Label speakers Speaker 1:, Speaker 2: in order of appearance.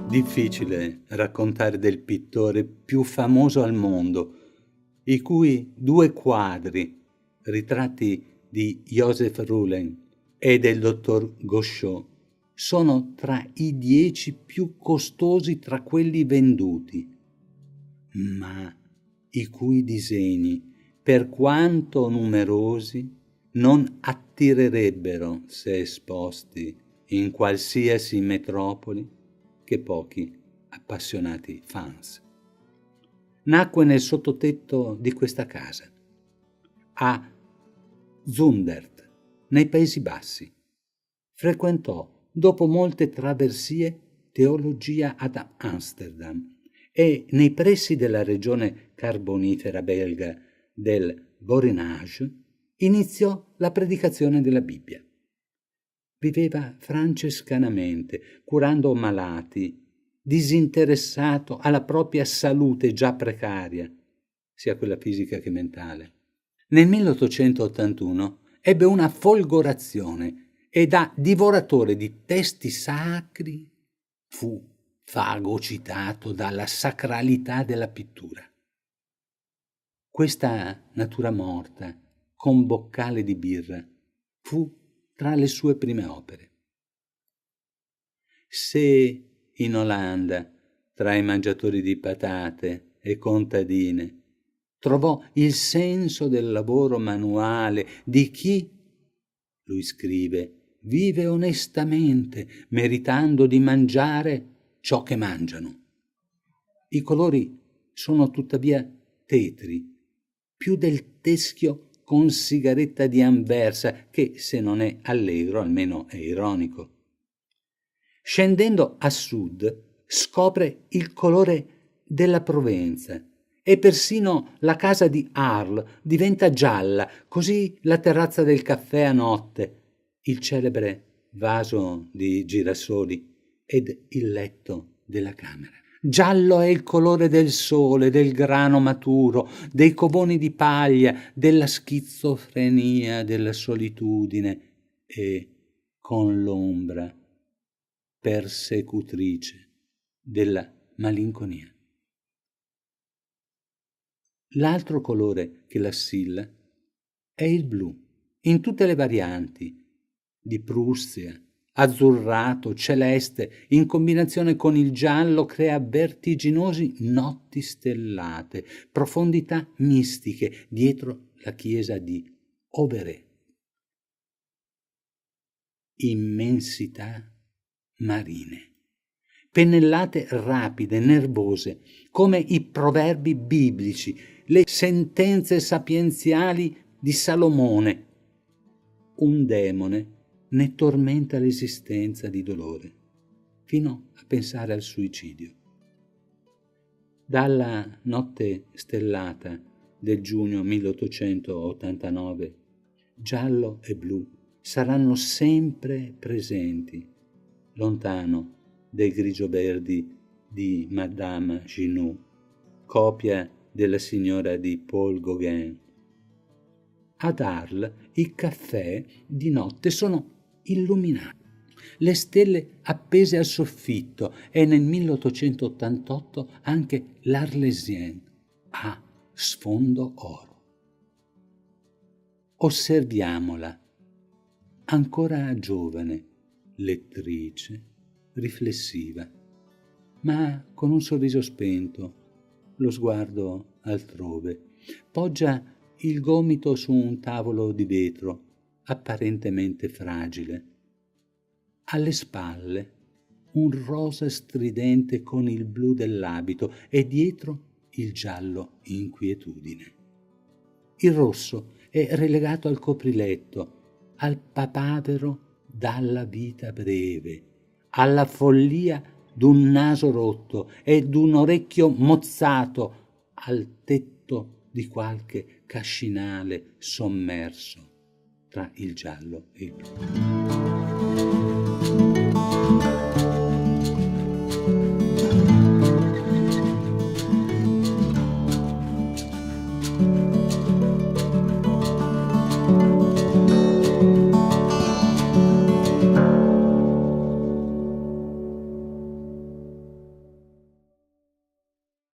Speaker 1: Difficile raccontare del pittore più famoso al mondo, i cui 2 quadri, ritratti di Joseph Roulen e del dottor Gauchot, sono tra i 10 più costosi tra quelli venduti, ma i cui disegni, per quanto numerosi, non attirerebbero, se esposti in qualsiasi metropoli, che pochi appassionati fans. Nacque nel sottotetto di questa casa, a Zundert, nei Paesi Bassi. Frequentò, dopo molte traversie, teologia ad Amsterdam e nei pressi della regione carbonifera belga del Borinage iniziò la predicazione della Bibbia. Viveva francescanamente, curando malati, disinteressato alla propria salute già precaria, sia quella fisica che mentale. Nel 1881 ebbe una folgorazione e da divoratore di testi sacri fu fagocitato dalla sacralità della pittura. Questa natura morta, con boccale di birra, fu tra le sue prime opere. Se in Olanda, tra i mangiatori di patate e contadine, trovò il senso del lavoro manuale di chi, lui scrive, vive onestamente, meritando di mangiare ciò che mangiano. I colori sono tuttavia tetri, più del teschio con sigaretta di Anversa, che se non è allegro almeno è ironico. Scendendo a sud scopre il colore della Provenza e persino la casa di Arles diventa gialla, così la terrazza del caffè a notte, il celebre vaso di girasoli ed il letto della camera. Giallo è il colore del sole, del grano maturo, dei covoni di paglia, della schizofrenia, della solitudine e, con l'ombra persecutrice, della malinconia. L'altro colore che l'assilla è il blu, in tutte le varianti, di Prussia, azzurrato, celeste, in combinazione con il giallo crea vertiginosi notti stellate, profondità mistiche dietro la chiesa di Oberé. Immensità marine, pennellate rapide, nervose, come i proverbi biblici, le sentenze sapienziali di Salomone. Un demone ne tormenta l'esistenza di dolore, fino a pensare al suicidio. Dalla notte stellata del giugno 1889, giallo e blu saranno sempre presenti, lontano dai grigio-verdi di Madame Junot, copia della signora di Paul Gauguin. Ad Arles i caffè di notte sono illuminati, le stelle appese al soffitto e nel 1888 anche l'Arlésien a sfondo oro. Osserviamola, ancora giovane, lettrice, riflessiva, ma con un sorriso spento, lo sguardo altrove, poggia il gomito su un tavolo di vetro, apparentemente fragile. Alle spalle un rosa stridente con il blu dell'abito e dietro il giallo inquietudine. Il rosso è relegato al copriletto, al papavero dalla vita breve, alla follia d'un naso rotto e d'un orecchio mozzato, al tetto di qualche cascinale sommerso tra il giallo e il blu.